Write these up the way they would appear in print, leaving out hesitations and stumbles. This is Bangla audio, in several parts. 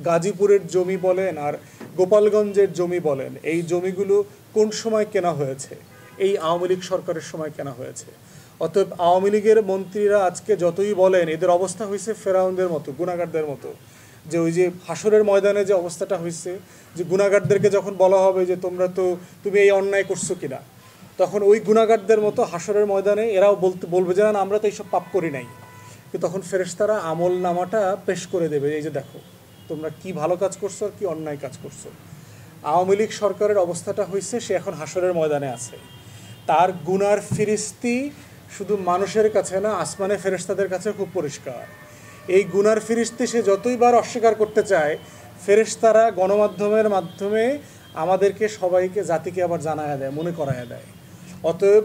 গাজীপুরের জমি বলেন আর গোপালগঞ্জের জমি বলেন, এই জমিগুলো কোন সময় কেনা হয়েছে? এই আওয়ামী লীগ সরকারের সময় কেনা হয়েছে। অতএব আওয়ামী লীগের মন্ত্রীরা আজকে যতই বলেন, এদের অবস্থা হয়েছে ফেরাউনদের মতো, গুনাগারদের মতো। যে ওই যে হাসরের ময়দানে যে অবস্থাটা হয়েছে, যে গুনাগারদেরকে যখন বলা হবে যে তুমি এই অন্যায় করছো কিনা, তখন ওই গুনাগারদের মতো হাসরের ময়দানে এরাও বলবে যে না, আমরা তো এইসব পাপ করি নাই। কিন্তু তখন ফেরেশতারা আমল নামাটা পেশ করে দেবে, এই যে দেখো তোমরা কি ভালো কাজ করছো আর কি অন্যায় কাজ করছো। আওয়ামী লীগ সরকারের অবস্থাটা হয়েছে, সে এখন হাসরের ময়দানে আছে। তার গুনার ফিরিস্তি শুধু মানুষের কাছে না, আসমানে ফেরেশতাদের কাছে খুব পরিষ্কার। এই গুনার ফিরিস্তি সে যতইবার অস্বীকার করতে চায়, ফেরেশতারা গণমাধ্যমের মাধ্যমে আমাদেরকে সবাইকে জাতিকে আবার জানায় দেয়, মনে করায় দেয়। অতএব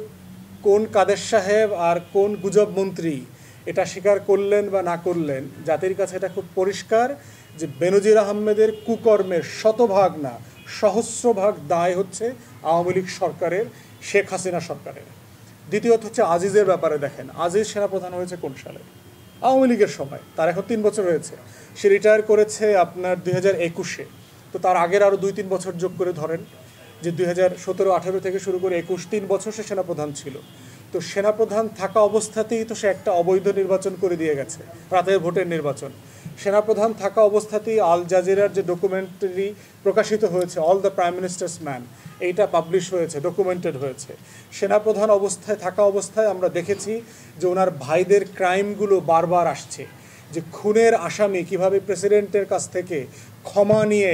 কোন কাদের সাহেব আর কোন গুজব মন্ত্রী এটা স্বীকার করলেন বা না করলেন, জাতির কাছে এটা খুব পরিষ্কার যে বেনজির আহমেদের কুকর্মের শতভাগ না সহস্রভাগ দায় হচ্ছে আওয়ামী লীগ সরকারের, শেখ হাসিনা সরকারের। দ্বিতীয়ত হচ্ছে আজিজের ব্যাপারে দেখেন, আজিজ সেনাপ্রধান হয়েছে কোন সালে? আওয়ামী লীগের সময়। তার এখন 3 বছর হয়েছে। সে রিটায়ার করেছে আপনার 2021-এ। তো তার আগের আরও 2-3 বছর যোগ করে ধরেন, যে 2017-18 থেকে শুরু করে 21-3 বছর সে সেনাপ্রধান ছিল। তো সেনাপ্রধান থাকা অবস্থাতেই তো সে একটা অবৈধ নির্বাচন করে দিয়ে গেছে, রাতের ভোটের নির্বাচন। সেনাপ্রধান থাকা অবস্থাতেই আল জাজিরার যে ডকুমেন্টারি প্রকাশিত হয়েছে, all the prime ministers man, এইটা পাবলিশ হয়েছে, ডকুমেন্টেড হয়েছে। সেনাপ্রধান অবস্থায় থাকা অবস্থায় আমরা দেখেছি যে ওনার ভাইদের ক্রাইমগুলো বারবার আসছে, যে খুনের আসামি কিভাবে প্রেসিডেন্টের কাছ থেকে ক্ষমা নিয়ে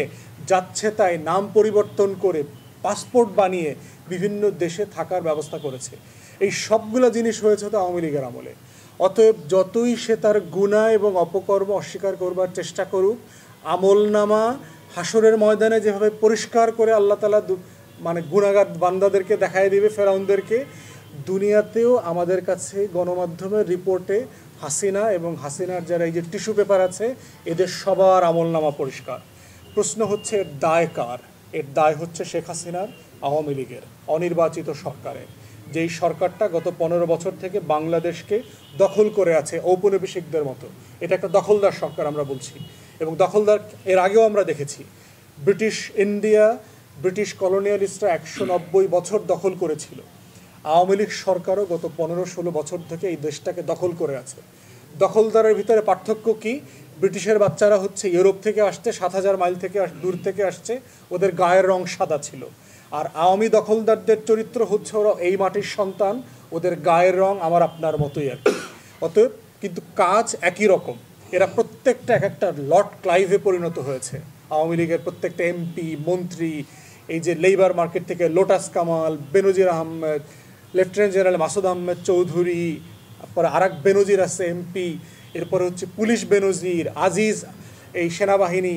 যাচ্ছে তাই নাম পরিবর্তন করে পাসপোর্ট বানিয়ে বিভিন্ন দেশে থাকার ব্যবস্থা করেছে। এই সবগুলো জিনিস হয়েছে তো আওয়ামী লীগের আমলে। অতএব যতই সে তার গুনাহ এবং অপকর্ম অস্বীকার করবার চেষ্টা করুক, আমলনামা হাসরের ময়দানে যেভাবে পরিষ্কার করে আল্লাহ তাআলা মানে গুনাহগার বান্দাদেরকে দেখায় দিবে, ফেরাউনদেরকে, দুনিয়াতেও আমাদের কাছে গণমাধ্যমের রিপোর্টে হাসিনা এবং হাসিনার যারা এই যে টিস্যু পেপার আছে, এদের সবার আমলনামা পরিষ্কার। প্রশ্ন হচ্ছে এর দায় কার? এর দায় হচ্ছে শেখ হাসিনার, আওয়ামী লীগের, অনির্বাচিত সরকারের। যেই সরকারটা গত 15 বছর থেকে বাংলাদেশকে দখল করে আছে ঔপনিবেশিকদের মতো। এটা একটা দখলদার সরকার আমরা বলছি, এবং দখলদার এর আগেও আমরা দেখেছি। ব্রিটিশ ইন্ডিয়া, ব্রিটিশ কলোনিয়ালিস্টরা 190 বছর দখল করেছিল। আওয়ামী লীগ সরকারও গত 15-16 বছর থেকে এই দেশটাকে দখল করে আছে। দখলদারের ভিতরে পার্থক্য কি? ব্রিটিশের বাচ্চারা হচ্ছে ইউরোপ থেকে আসছে, 7,000 মাইল থেকে দূর থেকে আসছে, ওদের গায়ের রং সাদা ছিল। আর আওয়ামী দখলদারদের চরিত্র হচ্ছে ওরা এই মাটির সন্তান, ওদের গায়ের রং আমার আপনার মতোই আর কি। অতএব কিন্তু কাজ একই রকম। এরা প্রত্যেকটা এক একটা লর্ড ক্লাইভে পরিণত হয়েছে। আওয়ামী লীগের প্রত্যেকটা এমপি, মন্ত্রী, এই যে লেবার মার্কেট থেকে লোটাস কামাল, বেনজির আহমেদ, লেফটেন্যান্ট জেনারেল মাসুদ আহমেদ চৌধুরী, তারপরে আরেক বেনজির আছে এমপি, এরপরে হচ্ছে পুলিশ বেনজির, আজিজ, এই সেনাবাহিনী,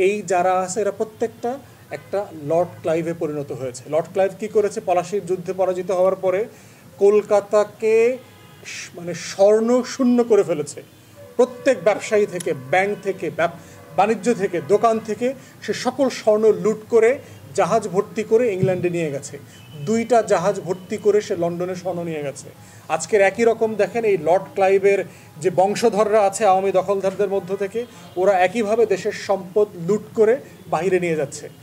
এই যারা আছে এরা প্রত্যেকটা একটা লর্ড ক্লাইভে পরিণত হয়েছে। লর্ড ক্লাইভ কী করেছে? পলাশির যুদ্ধে পরাজিত হওয়ার পরে কলকাতাকে মানে স্বর্ণ শূন্য করে ফেলেছে। প্রত্যেক ব্যবসায়ী থেকে, ব্যাংক থেকে, বাণিজ্য থেকে, দোকান থেকে সে সকল স্বর্ণ লুট করে জাহাজ ভর্তি করে ইংল্যান্ডে নিয়ে গেছে। 2টা জাহাজ ভর্তি করে সে লন্ডনে স্বর্ণ নিয়ে গেছে। আজকের একই রকম দেখেন, এই লর্ড ক্লাইভের যে বংশধররা আছে আওয়ামী দখলদারদের মধ্য থেকে, ওরা একইভাবে দেশের সম্পদ লুট করে বাইরে নিয়ে যাচ্ছে।